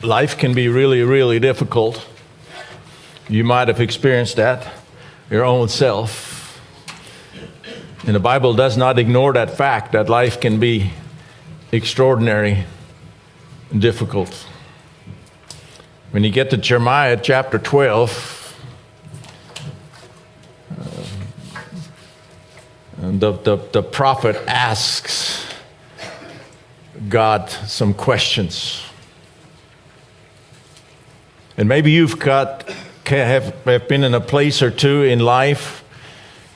life can be really, really difficult. You might have experienced that your own self. And the Bible does not ignore that fact that life can be extraordinary and difficult. When you get to Jeremiah chapter 12, the prophet asks God some questions. And maybe you've have been in a place or two in life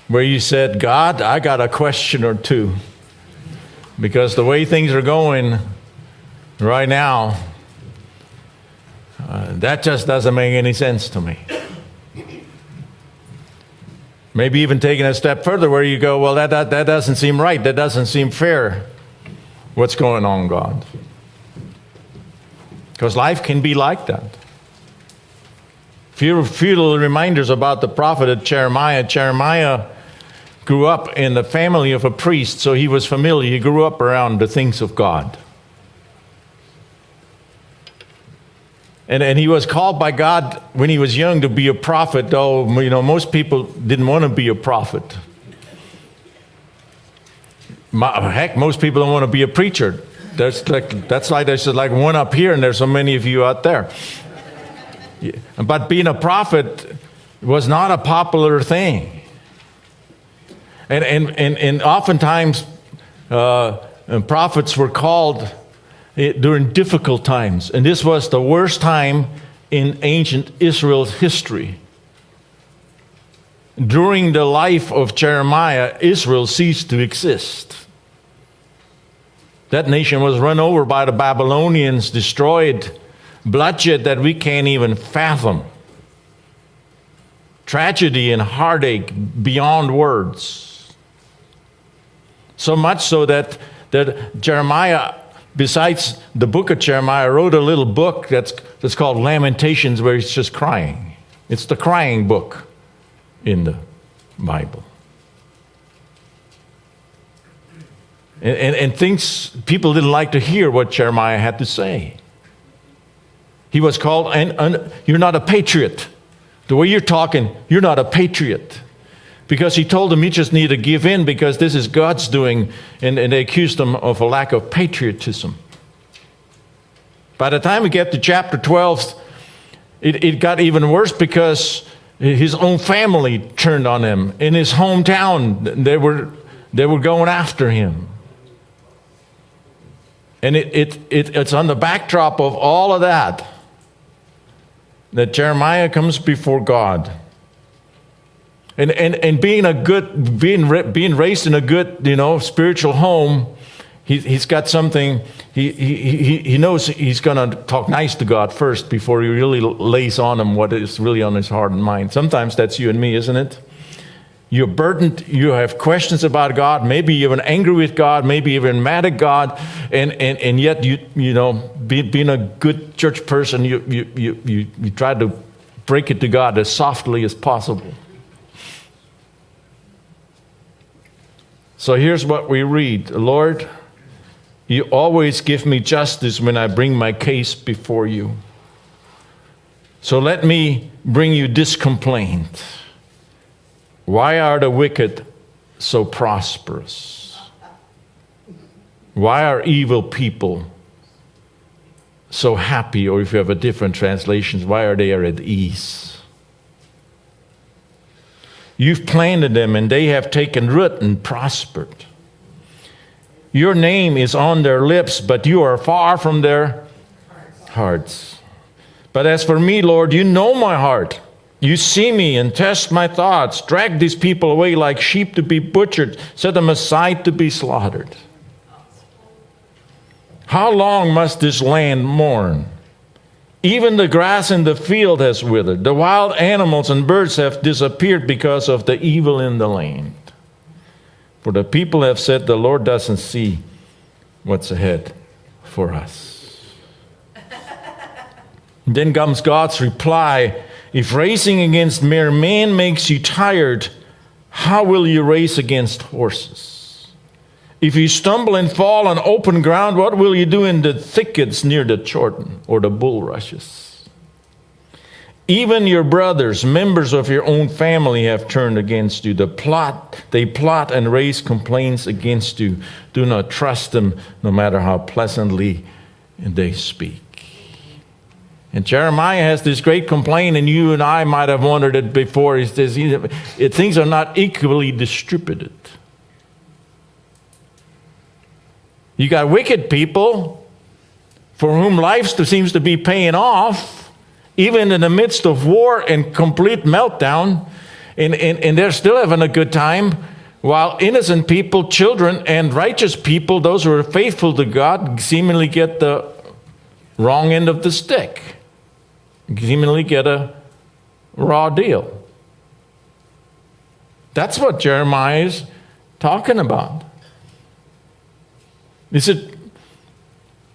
where you said, God, I got a question or two. Because the way things are going right now, that just doesn't make any sense to me. Maybe even taking a step further where you go, well, that doesn't seem right. That doesn't seem fair. What's going on, God? Because life can be like that. Few little reminders about the prophet Jeremiah. Jeremiah grew up in the family of a priest, so he was familiar. He grew up around the things of God. And he was called by God when he was young to be a prophet, though most people didn't want to be a prophet. Heck, most people don't want to be a preacher. There's like one up here, and there's so many of you out there. But being a prophet was not a popular thing. And oftentimes prophets were called during difficult times. And this was the worst time in ancient Israel's history. During the life of Jeremiah, Israel ceased to exist. That nation was run over by the Babylonians, destroyed, bloodshed that we can't even fathom. Tragedy and heartache beyond words. So much so that Jeremiah, besides the book of Jeremiah, wrote a little book that's called Lamentations, where he's just crying. It's the crying book in the Bible. And things people didn't like to hear what Jeremiah had to say. He was called, and you're not a patriot. The way you're talking, you're not a patriot. Because he told them you just need to give in because this is God's doing, and they accused him of a lack of patriotism. By the time we get to chapter 12, it got even worse because his own family turned on him. In his hometown, they were going after him. And it's on the backdrop of all of that Jeremiah comes before God. And being raised in a good, spiritual home, he's got something. He knows he's going to talk nice to God first before he really lays on him what is really on his heart and mind. Sometimes that's you and me, isn't it? You're burdened. You have questions about God. Maybe you're even angry with God. Maybe even mad at God. And yet being a good church person, you try to break it to God as softly as possible. So here's what we read. Lord, you always give me justice when I bring my case before you. So let me bring you this complaint. Why are the wicked so prosperous? Why are evil people so happy? Or if you have a different translation, why are they at ease? You've planted them and they have taken root and prospered. Your name is on their lips, but you are far from their hearts. But as for me, Lord, you know my heart. You see me and test my thoughts. Drag these people away like sheep to be butchered. Set them aside to be slaughtered. How long must this land mourn? Even the grass in the field has withered. The wild animals and birds have disappeared because of the evil in the land. For the people have said, the Lord doesn't see what's ahead for us. Then comes God's reply. If racing against mere men makes you tired, how will you race against horses? If you stumble and fall on open ground, what will you do in the thickets near the Jordan or the bulrushes? Even your brothers, members of your own family, have turned against you. They plot and raise complaints against you. Do not trust them, no matter how pleasantly they speak. And Jeremiah has this great complaint, and you and I might have wondered it before. He says things are not equally distributed. You got wicked people for whom life seems to be paying off, even in the midst of war and complete meltdown, and they're still having a good time, while innocent people, children, and righteous people, those who are faithful to God, seemingly get the wrong end of the stick, seemingly get a raw deal. That's what Jeremiah is talking about. Is it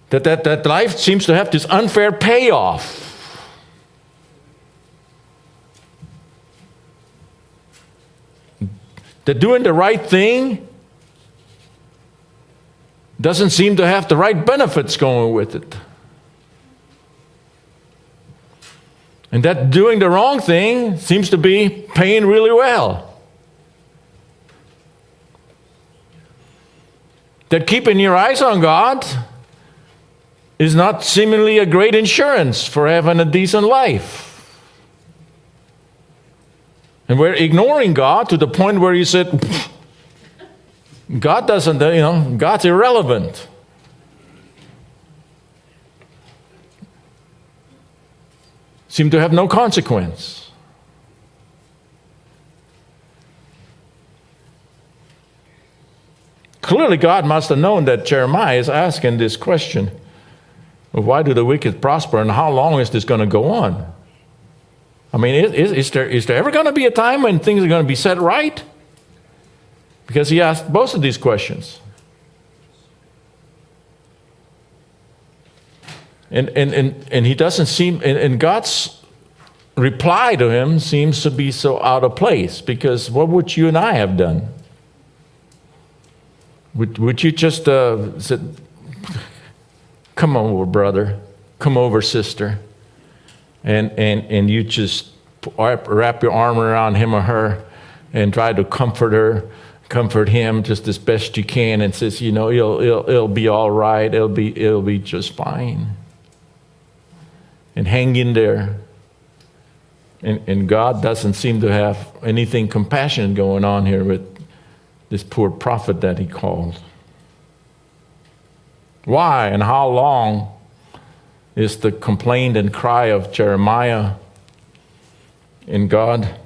that life seems to have this unfair payoff? That doing the right thing doesn't seem to have the right benefits going with it. And that doing the wrong thing seems to be paying really well. That keeping your eyes on God is not seemingly a great insurance for having a decent life. And we're ignoring God to the point where you said, God doesn't, God's irrelevant. Seem to have no consequence. Clearly, God must have known that Jeremiah is asking this question of why do the wicked prosper and how long is this going to go on? I mean, is there ever going to be a time when things are going to be set right? Because he asked both of these questions. And he doesn't seem, and God's reply to him seems to be so out of place, because what would you and I have done? Would you just said, come over, brother, come over, sister, and you just wrap your arm around him or her and try to comfort him just as best you can, and says, it'll be all right, it'll be just fine, and hang in there. And God doesn't seem to have anything compassionate going on here with this poor prophet that he called. Why and how long is the complaint and cry of Jeremiah? And God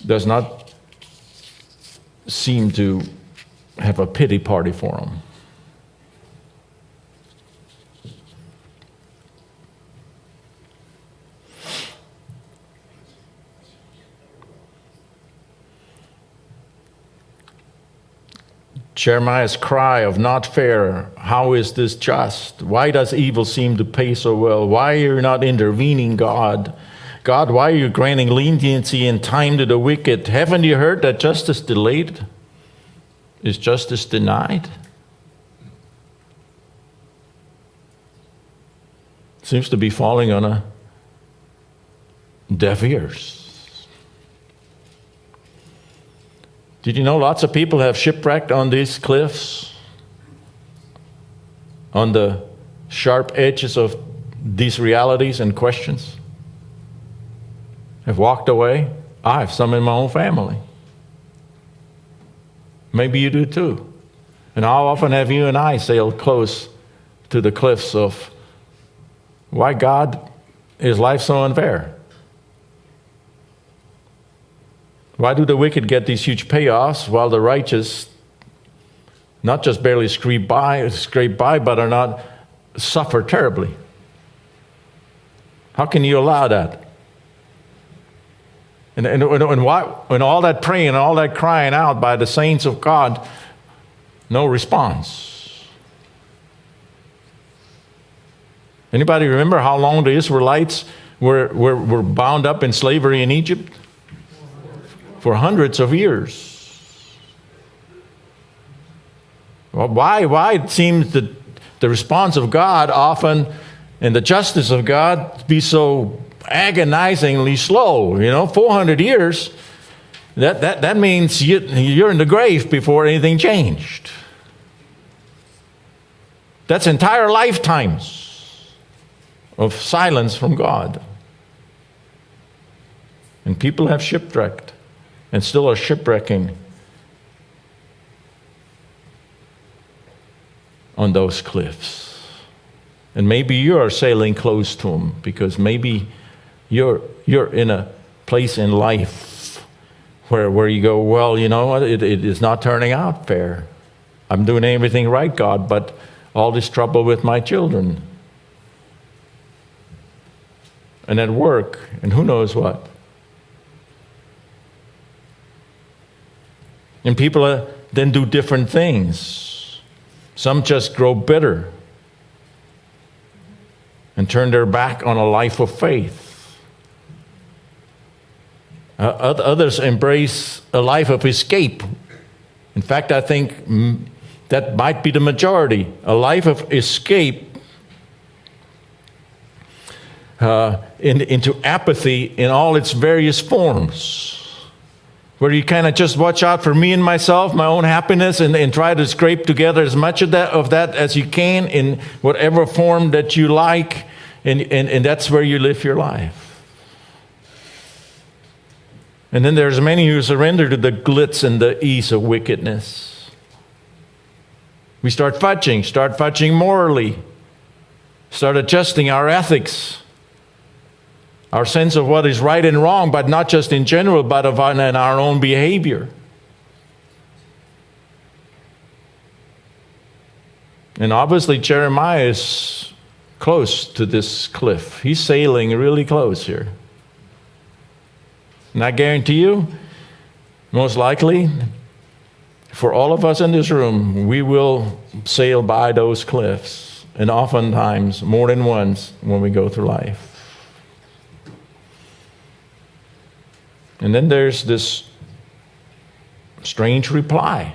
does not seem to have a pity party for him. Jeremiah's cry of not fair, how is this just? Why does evil seem to pay so well? Why are you not intervening, God? God, why are you granting leniency and time to the wicked? Haven't you heard that justice delayed is justice denied? Seems to be falling on a deaf ears. Did you know lots of people have shipwrecked on these cliffs? On the sharp edges of these realities and questions? Have walked away? I have some in my own family. Maybe you do too. And how often have you and I sailed close to the cliffs of why God is life so unfair? Why do the wicked get these huge payoffs while the righteous not just barely scrape by, but are not suffer terribly? How can you allow that? And why, when all that praying and all that crying out by the saints of God, no response? Anybody remember how long the Israelites were bound up in slavery in Egypt? For hundreds of years. Well, why it seems that the response of God often and the justice of God be so agonizingly slow? 400 years, that means you're in the grave before anything changed. That's entire lifetimes of silence from God. And people have shipwrecked and still are shipwrecking on those cliffs. And maybe you are sailing close to them because maybe you're in a place in life where you go, well, you know what, it is not turning out fair. I'm doing everything right, God, but all this trouble with my children. And at work, and who knows what. And people then do different things. Some just grow bitter and turn their back on a life of faith. Others embrace a life of escape. In fact, I think that might be the majority. A life of escape into apathy in all its various forms. Where you kind of just watch out for me and myself, my own happiness, and try to scrape together as much of that as you can in whatever form that you like, and that's where you live your life. And then there's many who surrender to the glitz and the ease of wickedness. We start fudging morally, start adjusting our ethics, our sense of what is right and wrong, but not just in general, but in our own behavior. And obviously Jeremiah is close to this cliff. He's sailing really close here. And I guarantee you, most likely, for all of us in this room, we will sail by those cliffs, and oftentimes more than once when we go through life. And then there's this strange reply.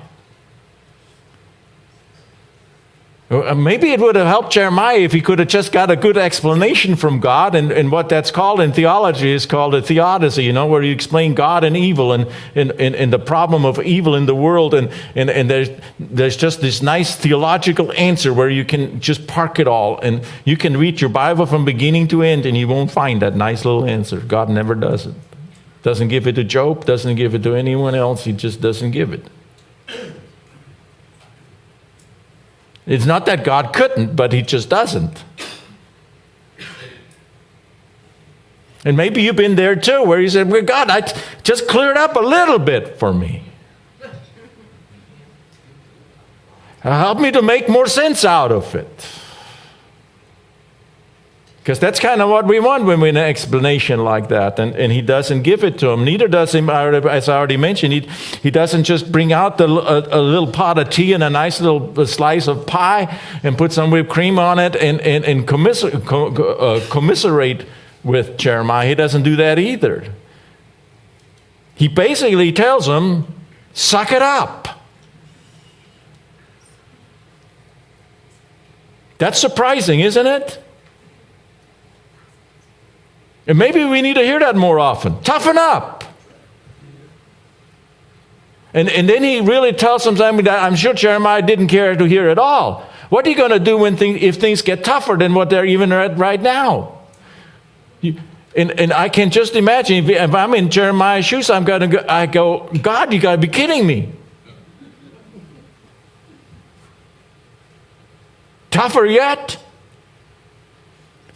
Maybe it would have helped Jeremiah if he could have just got a good explanation from God, and what that's called in theology is called a theodicy, where you explain God and evil and the problem of evil in the world, and there's just this nice theological answer where you can just park it all, and you can read your Bible from beginning to end and you won't find that nice little answer. God never does it. Doesn't give it to Job, doesn't give it to anyone else. He just doesn't give it. It's not that God couldn't, but he just doesn't. And maybe you've been there too, where you said, well, God, just clear it up a little bit for me. Help me to make more sense out of it. Because that's kind of what we want when we have an explanation like that. And he doesn't give it to him. Neither does he, as I already mentioned, he doesn't just bring out a little pot of tea and a nice little slice of pie and put some whipped cream on it and commiserate with Jeremiah. He doesn't do that either. He basically tells him, suck it up. That's surprising, isn't it? And maybe we need to hear that more often. Toughen up. And then he really tells them something that I'm sure Jeremiah didn't care to hear at all. What are you going to do if things get tougher than what they're even at right now? And I can just imagine, if I'm in Jeremiah's shoes, I go, God, you got to be kidding me. Tougher yet?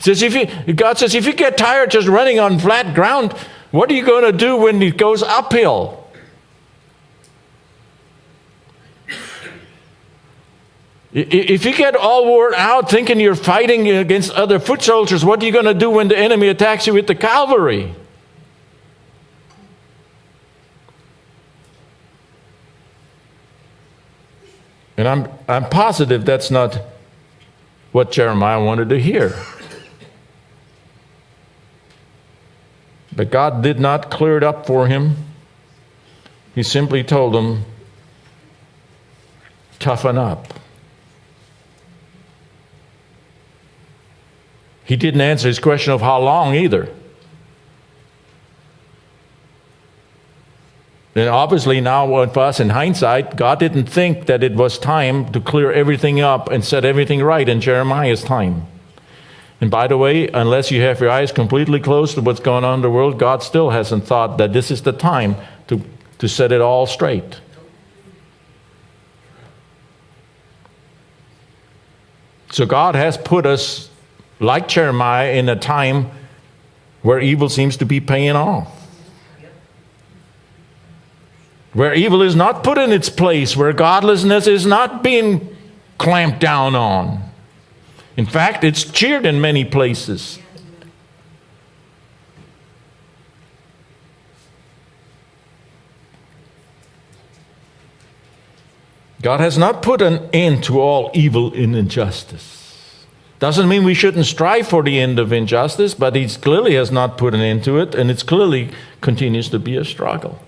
God says, if you get tired just running on flat ground, what are you going to do when it goes uphill? If you get all worn out thinking you're fighting against other foot soldiers, what are you going to do when the enemy attacks you with the cavalry? And I'm positive that's not what Jeremiah wanted to hear. But God did not clear it up for him. He simply told him, toughen up. He didn't answer his question of how long either. And obviously now with us in hindsight, God didn't think that it was time to clear everything up and set everything right in Jeremiah's time. And by the way, unless you have your eyes completely closed to what's going on in the world, God still hasn't thought that this is the time to set it all straight. So God has put us, like Jeremiah, in a time where evil seems to be paying off. Where evil is not put in its place, where godlessness is not being clamped down on. In fact, it's cheered in many places. God has not put an end to all evil and injustice. Doesn't mean we shouldn't strive for the end of injustice, but He clearly has not put an end to it, and it clearly continues to be a struggle.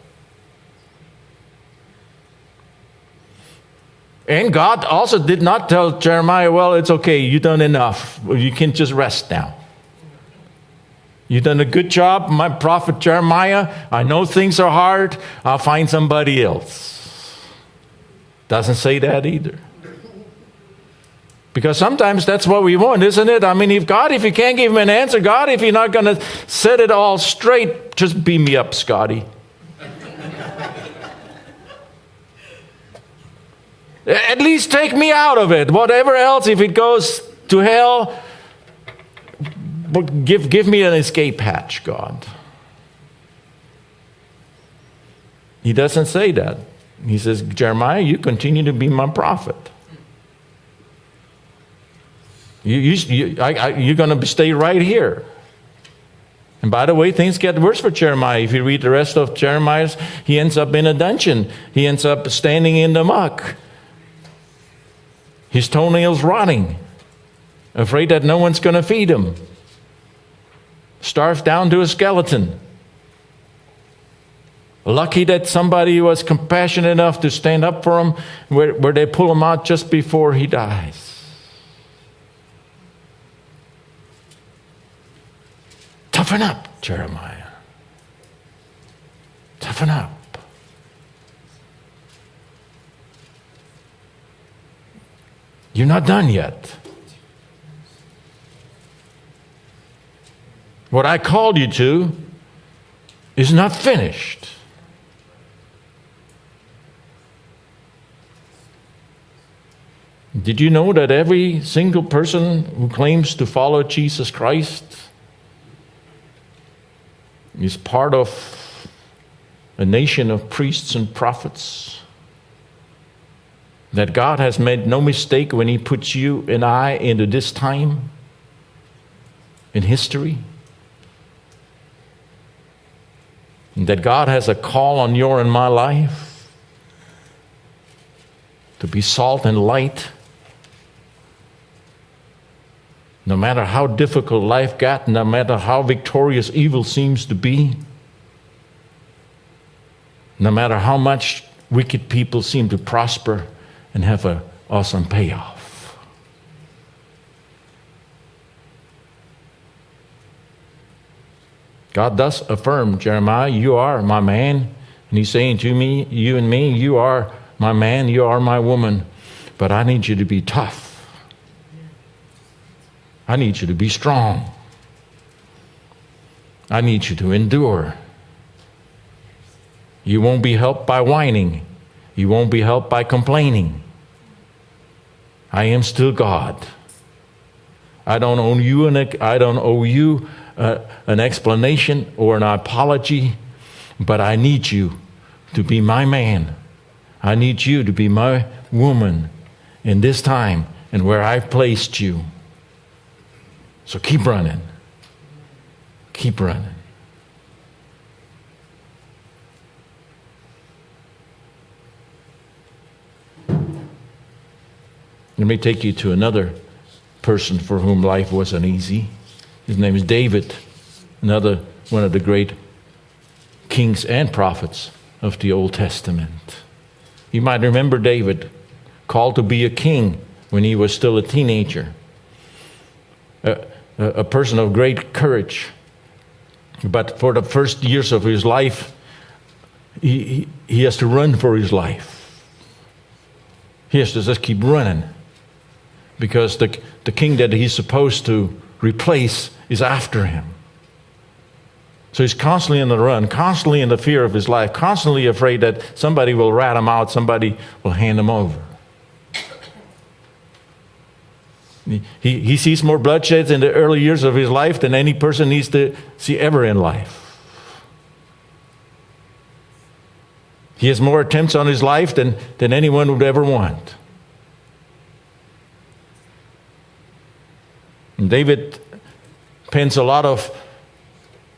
And God also did not tell Jeremiah, well, it's okay, you've done enough. You can just rest now. You've done a good job, my prophet Jeremiah. I know things are hard. I'll find somebody else. Doesn't say that either. Because sometimes that's what we want, isn't it? I mean, if you can't give him an answer, God, if you're not going to set it all straight, just beam me up, Scotty. At least take me out of it. Whatever else, if it goes to hell, give me an escape hatch, God. He doesn't say that. He says, Jeremiah, you continue to be my prophet. You're going to stay right here. And by the way, things get worse for Jeremiah. If you read the rest of Jeremiah's, he ends up in a dungeon. He ends up standing in the muck. His toenails rotting. Afraid that no one's going to feed him. Starved down to a skeleton. Lucky that somebody was compassionate enough to stand up for him, where they pull him out just before he dies. Toughen up, Jeremiah. Toughen up. You're not done yet. What I called you to is not finished. Did you know that every single person who claims to follow Jesus Christ is part of a nation of priests and prophets? That God has made no mistake when He puts you and I into this time in history? And that God has a call on your and my life to be salt and light? No matter how difficult life got, no matter how victorious evil seems to be, no matter how much wicked people seem to prosper and have an awesome payoff. God does affirm, Jeremiah, you are my man. And He's saying to me, you and me, you are my man, you are my woman. But I need you to be tough. I need you to be strong. I need you to endure. You won't be helped by whining. You won't be helped by complaining. I am still God. I don't owe you an explanation or an apology, but I need you to be my man. I need you to be my woman in this time and where I've placed you. So keep running. Keep running. Let me take you to another person for whom life wasn't easy. His name is David, another one of the great kings and prophets of the Old Testament. You might remember David, called to be a king when he was still a teenager. a person of great courage. But for the first years of his life, he has to run for his life. He has to just keep running because the king that he's supposed to replace is after him. So he's constantly on the run, constantly in the fear of his life, constantly afraid that somebody will rat him out, somebody will hand him over. He sees more bloodshed in the early years of his life than any person needs to see ever in life. He has more attempts on his life than anyone would ever want. And David pens a lot of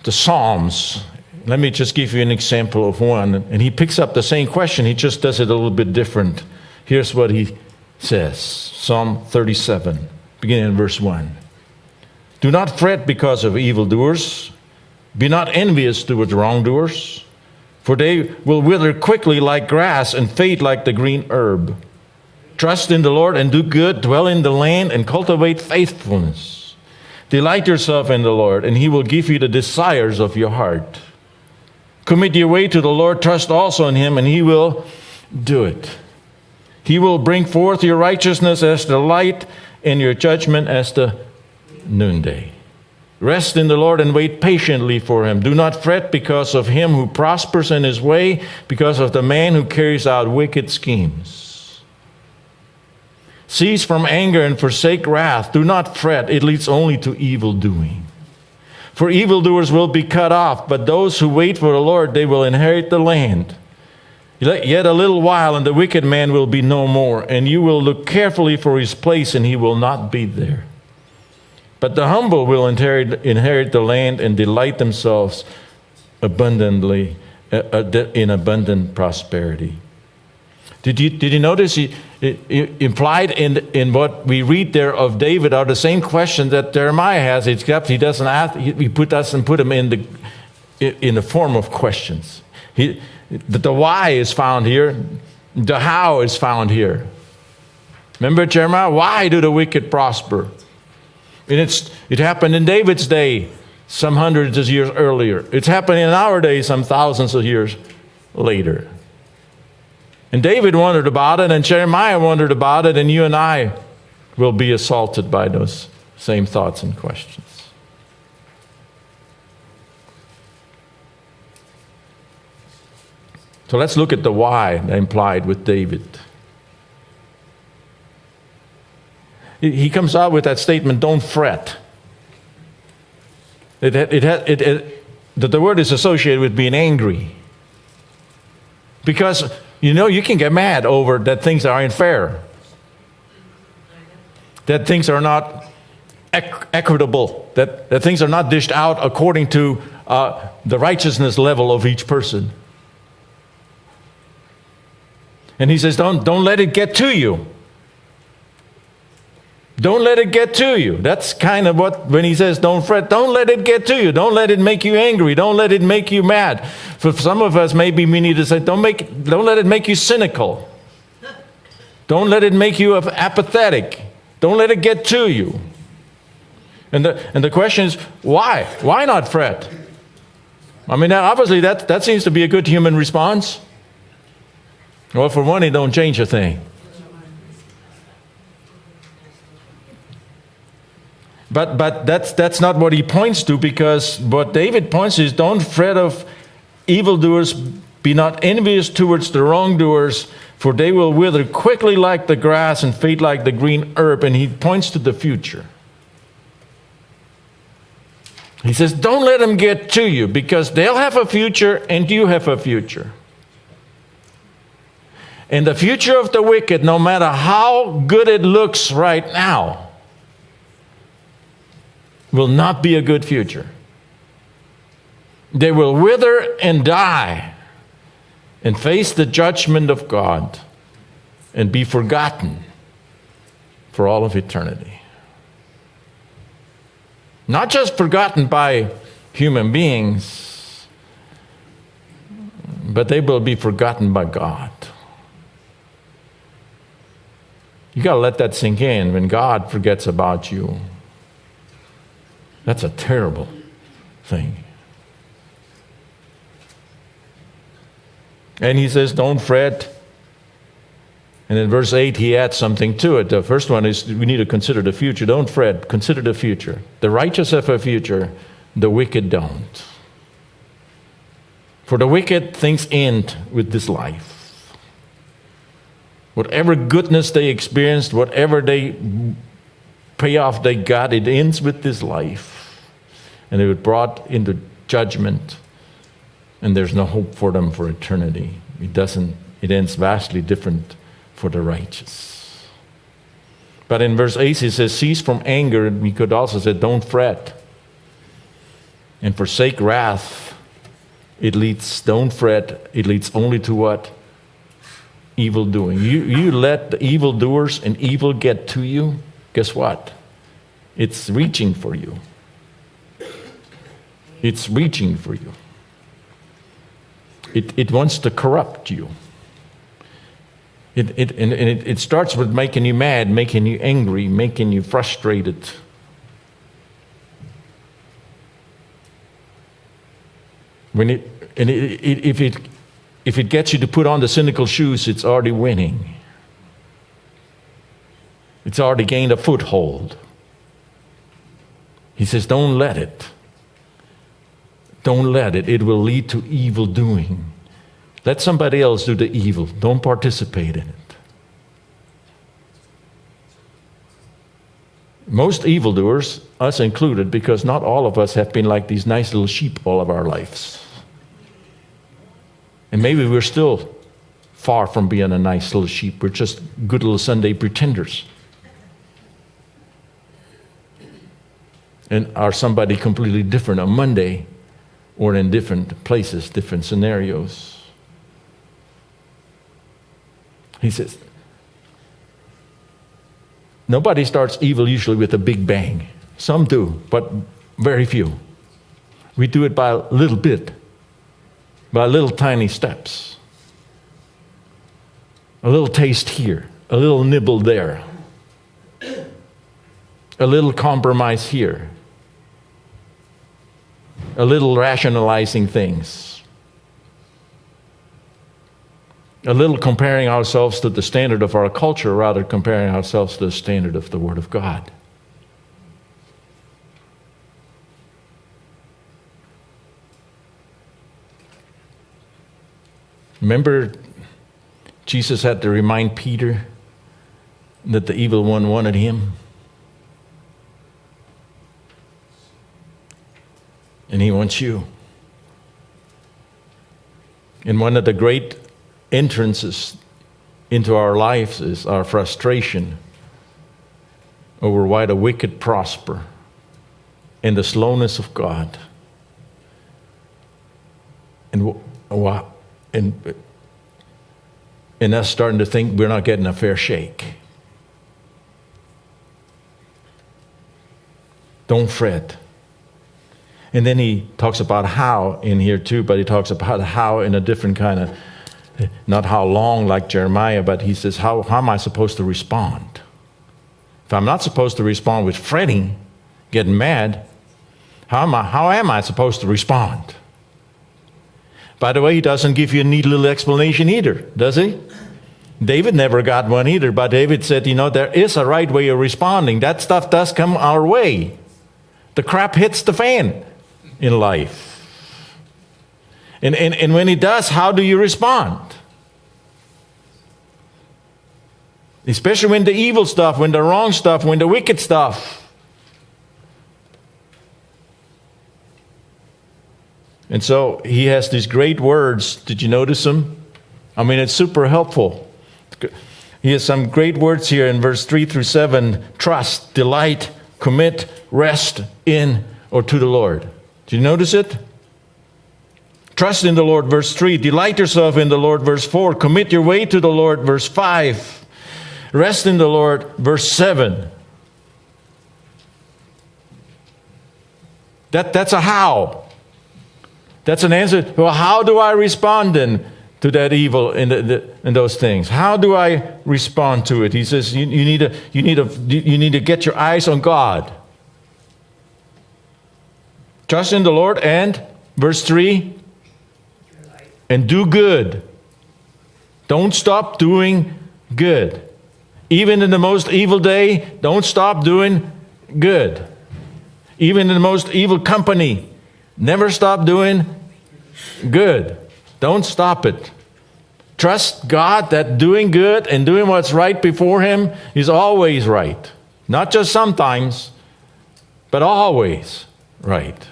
the Psalms. Let me just give you an example of one. And he picks up the same question. He just does it a little bit different. Here's what he says. Psalm 37, beginning in verse 1. Do not fret because of evildoers. Be not envious towards wrongdoers. For they will wither quickly like grass and fade like the green herb. Trust in the Lord and do good. Dwell in the land and cultivate faithfulness. Delight yourself in the Lord, and He will give you the desires of your heart. Commit your way to the Lord. Trust also in Him, and He will do it. He will bring forth your righteousness as the light and your judgment as the noonday. Rest in the Lord and wait patiently for Him. Do not fret because of him who prospers in his way, because of the man who carries out wicked schemes. Cease from anger and forsake wrath. Do not fret. It leads only to evil doing. For evildoers will be cut off, but those who wait for the Lord, they will inherit the land. Yet a little while, and the wicked man will be no more, and you will look carefully for his place, and he will not be there. But the humble will inherit the land and delight themselves abundantly in abundant prosperity. Did you notice implied in what we read there of David are the same questions that Jeremiah has, except he doesn't ask. He doesn't put them in the form of questions. The why is found here. The how is found here. Remember Jeremiah? Why do the wicked prosper? And it happened in David's day some hundreds of years earlier. It's happening in our day some thousands of years later. And David wondered about it, and Jeremiah wondered about it, and you and I will be assaulted by those same thoughts and questions. So let's look at the why implied with David. He comes out with that statement, don't fret. The word is associated with being angry. Because you can get mad over that things are unfair, that things are not equitable, that things are not dished out according to the righteousness level of each person. And he says, don't let it get to you. Don't let it get to you. That's kind of what, when he says don't fret, don't let it get to you. Don't let it make you angry. Don't let it make you mad. For some of us, maybe we need to say, don't let it make you cynical. Don't let it make you apathetic. Don't let it get to you. And the question is, why? Why not fret? I mean, obviously that seems to be a good human response. Well, for one, it don't change a thing. But that's not what he points to, because what David points to is don't fret of evildoers, be not envious towards the wrongdoers, for they will wither quickly like the grass and fade like the green herb. And he points to the future. He says, don't let them get to you, because they'll have a future and you have a future. And the future of the wicked, no matter how good it looks right now, will not be a good future. They will wither and die and face the judgment of God and be forgotten for all of eternity. Not just forgotten by human beings, but they will be forgotten by God. You got to let that sink in. When God forgets about you, That's a terrible thing. And he says, don't fret. And in verse 8, he adds something to it. The first one is we need to consider the future. Don't fret. Consider the future. The righteous have a future. The wicked don't. For the wicked, things end with this life. Whatever goodness they experienced, whatever they payoff they got, it ends with this life. And they were brought into judgment. And there's no hope for them for eternity. It ends vastly different for the righteous. But in verse 8 he says, cease from anger. And we could also say, don't fret. And forsake wrath. Don't fret. It leads only to what? Evil doing. You let the evildoers and evil get to you, guess what? It's reaching for you. It's reaching for you. It wants to corrupt you. It starts with making you mad, making you angry, making you frustrated. If it gets you to put on the cynical shoes, it's already winning. It's already gained a foothold. He says, don't let it. Don't let it. It will lead to evil doing. Let somebody else do the evil. Don't participate in it. Most evildoers, us included, because not all of us have been like these nice little sheep all of our lives. And maybe we're still far from being a nice little sheep. We're just good little Sunday pretenders. And are somebody completely different on Monday or in different places, different scenarios. He says, nobody starts evil usually with a big bang. Some do, but very few. We do it by a little bit, by little tiny steps. A little taste here, a little nibble there, a little compromise here, a little rationalizing things, a little comparing ourselves to the standard of our culture rather comparing ourselves to the standard of the Word of God. Remember, Jesus had to remind Peter that the evil one wanted him. And he wants you. And one of the great entrances into our lives is our frustration over why the wicked prosper and the slowness of God. And us starting to think we're not getting a fair shake. Don't fret. And then he talks about how in here too, but he talks about how in a different kind of, not how long like Jeremiah, but he says, how am I supposed to respond? If I'm not supposed to respond with fretting, getting mad, how am I supposed to respond? By the way, he doesn't give you a neat little explanation either, does he? David never got one either, but David said, there is a right way of responding. That stuff does come our way. The crap hits the fan in life. And when it does, how do you respond? Especially when the evil stuff, when the wrong stuff, when the wicked stuff. And so he has these great words. Did you notice them? I mean, it's super helpful. He has some great words here in verse 3 through 7. Trust, delight, commit, rest in or to the Lord. Did you notice it? Trust in the Lord, verse 3. Delight yourself in the Lord, verse 4. Commit your way to the Lord, verse 5. Rest in the Lord, verse 7. That's a how. That's an answer. Well, how do I respond then to that evil and those things? How do I respond to it? He says you need to get your eyes on God. Trust in the Lord and, verse 3, and do good. Don't stop doing good. Even in the most evil day, don't stop doing good. Even in the most evil company, never stop doing good. Don't stop it. Trust God that doing good and doing what's right before Him is always right. Not just sometimes, but always right.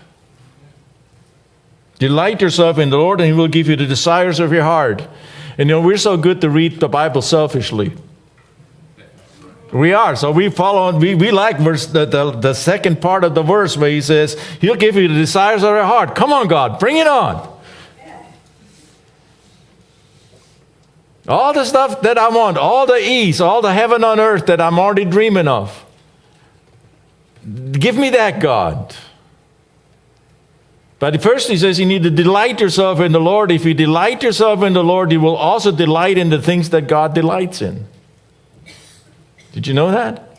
Delight yourself in the Lord and He will give you the desires of your heart. And we're so good to read the Bible selfishly. We are. So we follow, we like the second part of the verse where He says, He'll give you the desires of your heart. Come on, God, bring it on. All the stuff that I want, all the ease, all the heaven on earth that I'm already dreaming of. Give me that, God. But first He says you need to delight yourself in the Lord. If you delight yourself in the Lord, you will also delight in the things that God delights in. Did you know that?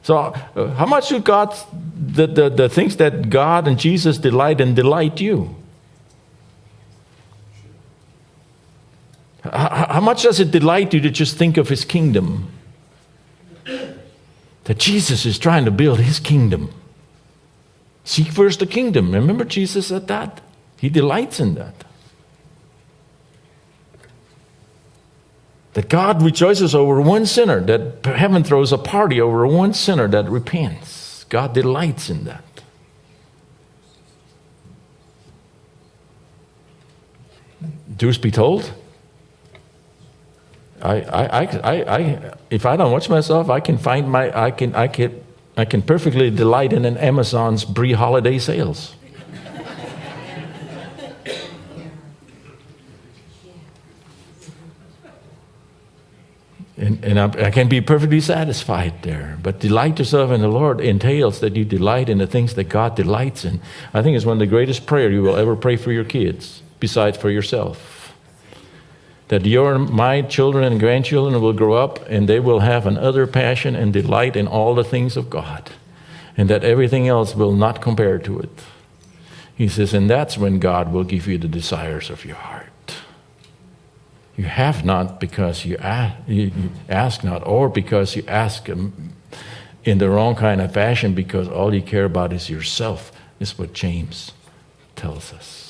So how much do the things that God and Jesus delight in delight you? How much does it delight you to just think of His kingdom? That Jesus is trying to build His kingdom. Seek first the kingdom. Remember Jesus said that? He delights in that. That God rejoices over one sinner, that heaven throws a party over one sinner that repents. God delights in that. Truth be told, if I don't watch myself, I can perfectly delight in an Amazon's pre-holiday sales. And I can be perfectly satisfied there. But delight yourself in the Lord entails that you delight in the things that God delights in. I think it's one of the greatest prayers you will ever pray for your kids, besides for yourself. That my children and grandchildren will grow up and they will have an utter passion and delight in all the things of God. And that everything else will not compare to it. He says, and that's when God will give you the desires of your heart. You have not because you ask not, or because you ask in the wrong kind of fashion because all you care about is yourself, is what James tells us.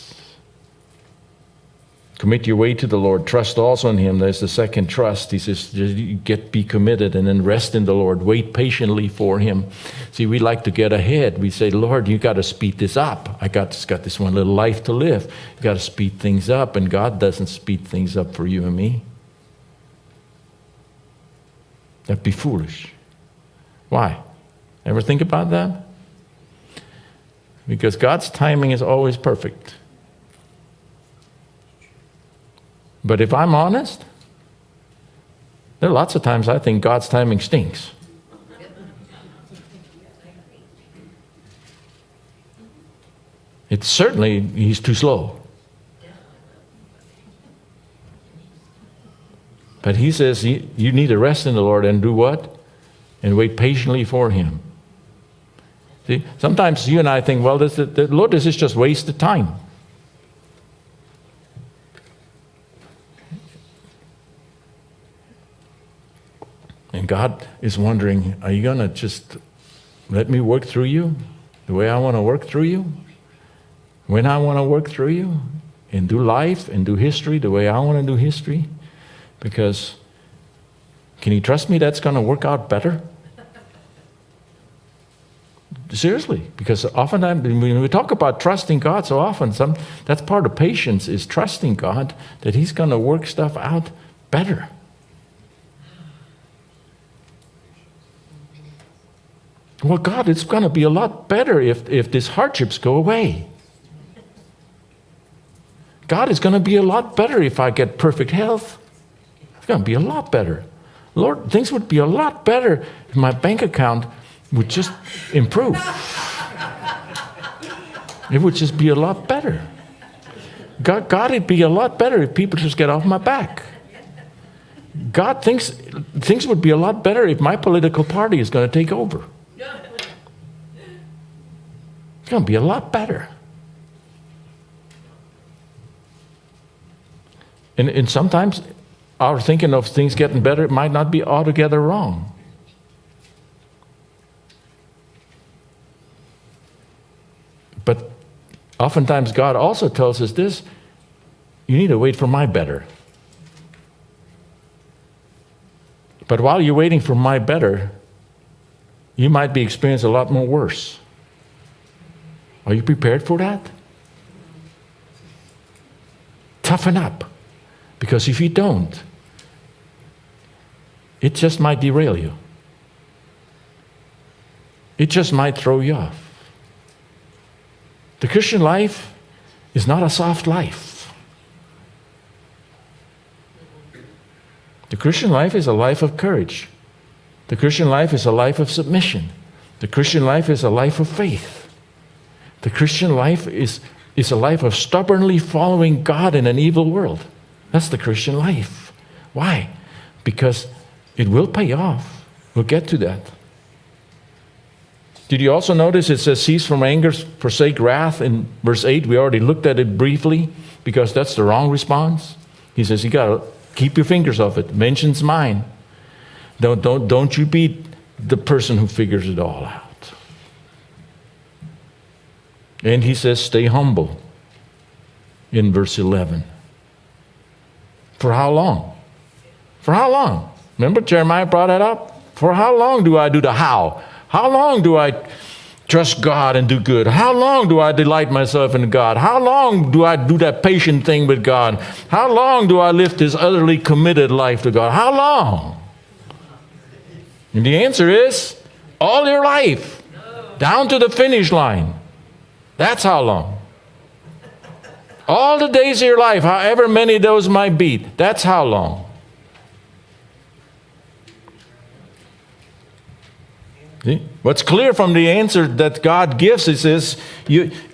Commit your way to the Lord. Trust also in Him. There's the second trust. He says, be committed and then rest in the Lord. Wait patiently for Him. See, we like to get ahead. We say, Lord, you got to speed this up. I got this one little life to live. You got to speed things up, and God doesn't speed things up for you and me. That'd be foolish. Why? Ever think about that? Because God's timing is always perfect. But if I'm honest, there are lots of times I think God's timing stinks. It's certainly, He's too slow. But He says you need to rest in the Lord and do what? And wait patiently for Him. See, sometimes you and I think, well, Lord, this is just wasted time. And God is wondering, are you going to just let me work through you the way I want to work through you? When I want to work through you? And do life and do history the way I want to do history? Because can you trust me that's going to work out better? Seriously, because oftentimes when we talk about trusting God so often, that's part of patience is trusting God that He's going to work stuff out better. Well, God, it's going to be a lot better if these hardships go away. God, it's going to be a lot better if I get perfect health. It's going to be a lot better. Lord, things would be a lot better if my bank account would just improve. It would just be a lot better. God, it'd be a lot better if people just get off my back. God thinks things would be a lot better if my political party is going to take over. It's going to be a lot better. And sometimes our thinking of things getting better might not be altogether wrong. But oftentimes God also tells us this: you need to wait for my better. But while you're waiting for my better, you might be experiencing a lot more worse. Are you prepared for that? Toughen up. Because if you don't, it just might derail you. It just might throw you off. The Christian life is not a soft life. The Christian life is a life of courage. The Christian life is a life of submission. The Christian life is a life of faith. The Christian life is a life of stubbornly following God in an evil world. That's the Christian life. Why? Because it will pay off. We'll get to that. Did you also notice it says, cease from anger, forsake wrath in verse 8? We already looked at it briefly because that's the wrong response. He says, you got to keep your fingers off it. Vengeance mine. Don't you be the person who figures it all out. And he says, stay humble in verse 11. For how long? For how long? Remember Jeremiah brought that up? For how long do I do the how? How long do I trust God and do good? How long do I delight myself in God? How long do I do that patient thing with God? How long do I live this utterly committed life to God? How long? And the answer is, all your life, down to the finish line. That's how long. All the days of your life, however many those might be, that's how long. See? What's clear from the answer that God gives is this: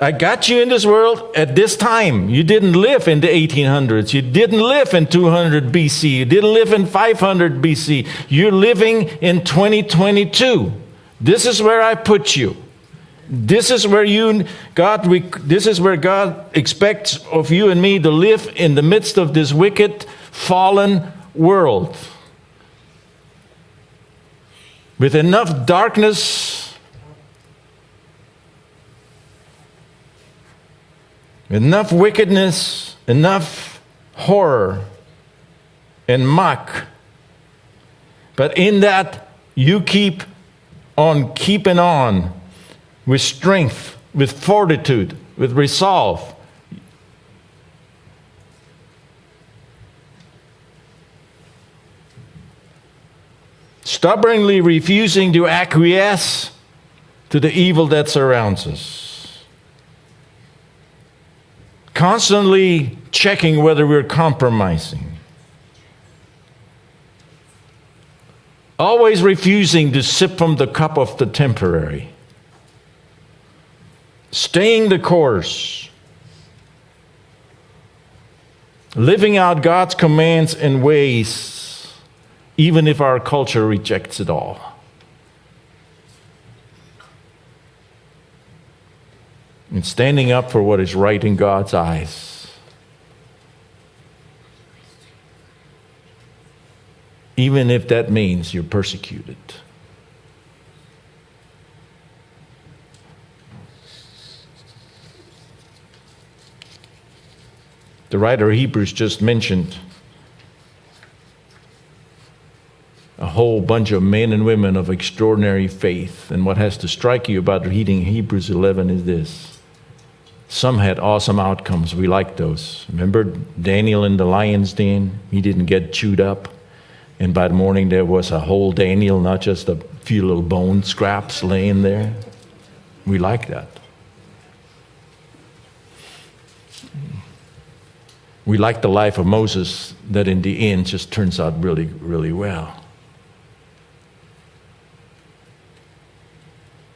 I got you in this world at this time. You didn't live in the 1800s. You didn't live in 200 BC. You didn't live in 500 BC. You're living in 2022. This is where I put you. This is where this is where God expects of you and me to live in the midst of this wicked, fallen world. With enough darkness, enough wickedness, enough horror and muck. But in that, you keep on keeping on with strength, with fortitude, with resolve. Stubbornly refusing to acquiesce to the evil that surrounds us. Constantly checking whether we're compromising. Always refusing to sip from the cup of the temporary. Staying the course. Living out God's commands and ways, even if our culture rejects it all. And standing up for what is right in God's eyes. Even if that means you're persecuted. The writer of Hebrews just mentioned a whole bunch of men and women of extraordinary faith. And what has to strike you about reading Hebrews 11 is this. Some had awesome outcomes. We like those. Remember Daniel in the lion's den? He didn't get chewed up. And by the morning there was a whole Daniel, not just a few little bone scraps laying there. We like that. We like the life of Moses that in the end just turns out really, really well.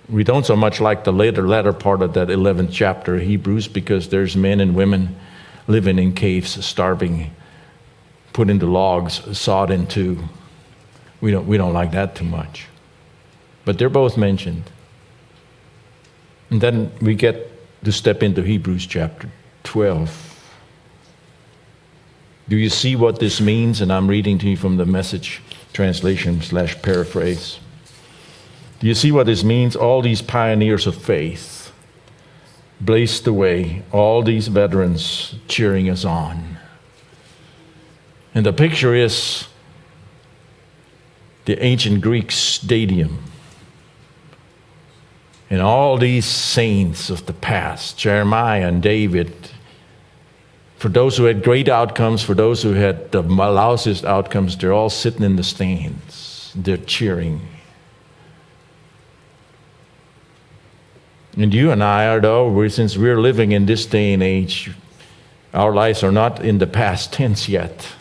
We don't so much like the latter part of that 11th chapter of Hebrews, because there's men and women living in caves, starving, put into logs, sawed into. We don't like that too much. But they're both mentioned. And then we get to step into Hebrews chapter 12. Do you see what this means? And I'm reading to you from the Message translation / paraphrase. Do you see what this means? All these pioneers of faith blazed the way, all these veterans cheering us on. And the picture is the ancient Greek stadium. And all these saints of the past, Jeremiah and David, for those who had great outcomes, for those who had the lousiest outcomes, they're all sitting in the stands. They're cheering. And you and I, since we're living in this day and age, our lives are not in the past tense yet.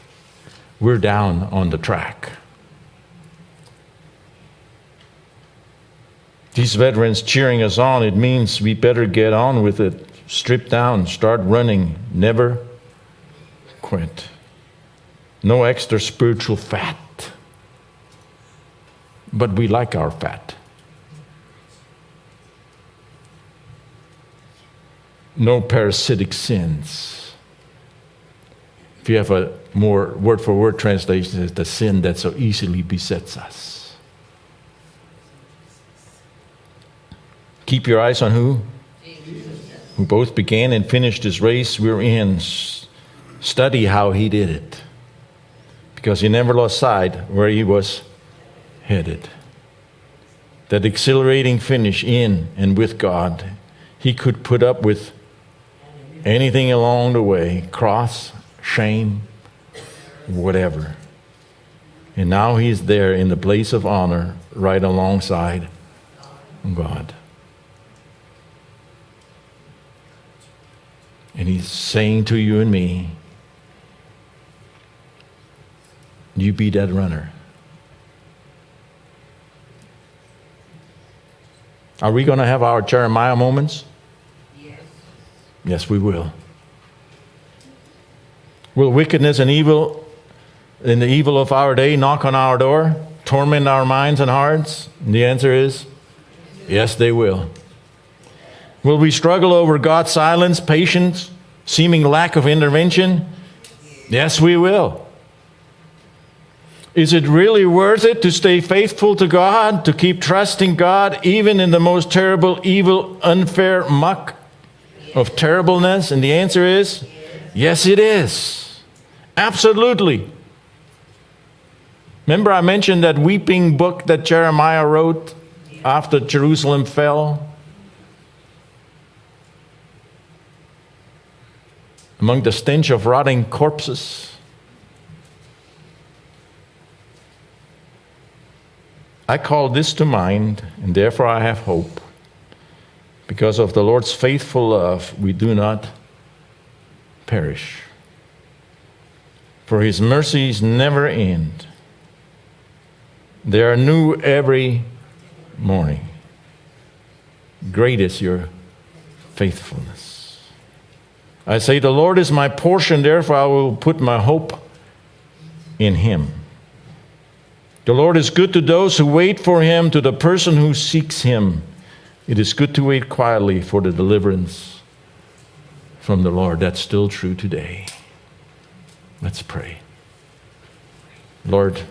We're down on the track. These veterans cheering us on, it means we better get on with it. Strip down, start running, never quit. No extra spiritual fat. But we like our fat. No parasitic sins. If you have a more word-for-word translation, it's the sin that so easily besets us. Keep your eyes on who? Jesus. Who both began and finished this race we're in. Study how he did it. Because he never lost sight where he was headed. That exhilarating finish in and with God. He could put up with anything along the way, cross, shame, whatever. And now he's there in the place of honor, right alongside God. And he's saying to you and me, you be that runner. Are we going to have our Jeremiah moments? Yes, we will. Will wickedness and evil, and the evil of our day, knock on our door, torment our minds and hearts? And the answer is, yes, they will. Will we struggle over God's silence, patience, seeming lack of intervention? Yes, we will. Is it really worth it to stay faithful to God, to keep trusting God, even in the most terrible, evil, unfair muck of terribleness? And the answer is, yes, it is. Absolutely. Remember I mentioned that weeping book that Jeremiah wrote after Jerusalem fell? Among the stench of rotting corpses. I call this to mind, and therefore I have hope. Because of the Lord's faithful love, we do not perish. For his mercies never end. They are new every morning. Great is your faithfulness. I say, the Lord is my portion, therefore I will put my hope in him. The Lord is good to those who wait for him, to the person who seeks him. It is good to wait quietly for the deliverance from the Lord. That's still true today. Let's pray. Lord,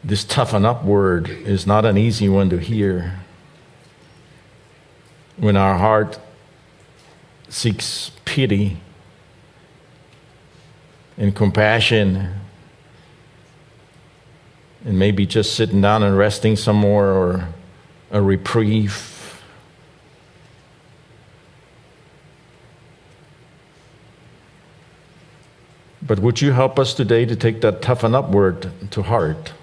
this toughen up word is not an easy one to hear. When our heart seeks pity and compassion, and maybe just sitting down and resting some more, or a reprieve. But would you help us today to take that toughen up word to heart?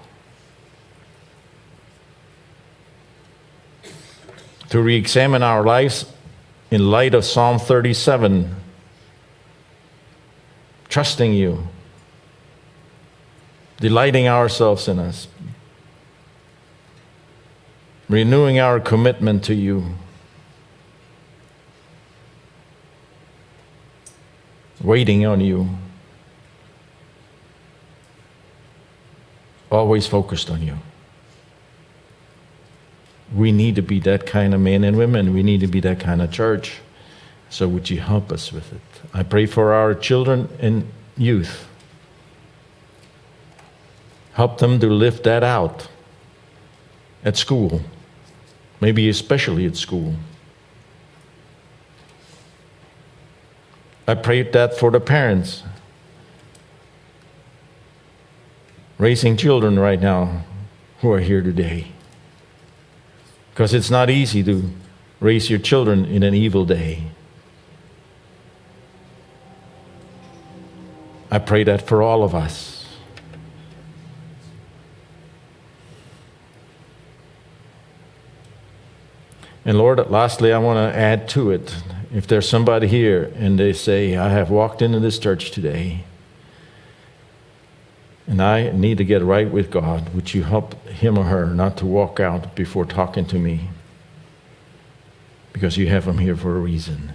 To re-examine our lives in light of Psalm 37, trusting you, delighting ourselves in us, renewing our commitment to you, waiting on you, always focused on you. We need to be that kind of men and women. We need to be that kind of church. So would you help us with it? I pray for our children and youth. Help them to live that out at school, maybe especially at school. I pray that for the parents raising children right now who are here today. Because it's not easy to raise your children in an evil day. I pray that for all of us. And Lord, lastly, I want to add to it. If there's somebody here and they say, I have walked into this church today and I need to get right with God, would you help him or her not to walk out before talking to me? Because you have them here for a reason.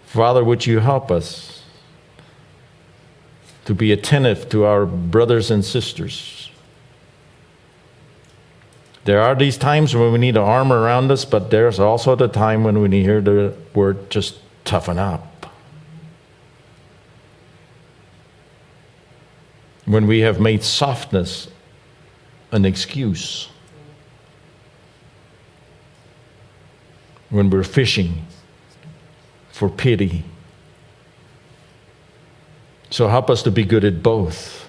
Father, would you help us to be attentive to our brothers and sisters? There are these times when we need an arm around us, but there's also the time when we need to hear the word, just toughen up. When we have made softness an excuse. When we're fishing for pity. So help us to be good at both.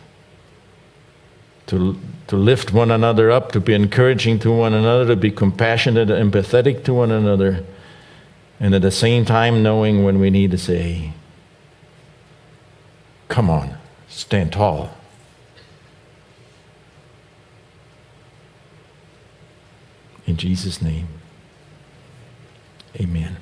To lift one another up, to be encouraging to one another, to be compassionate and empathetic to one another, and at the same time knowing when we need to say, come on, stand tall. In Jesus' name, amen.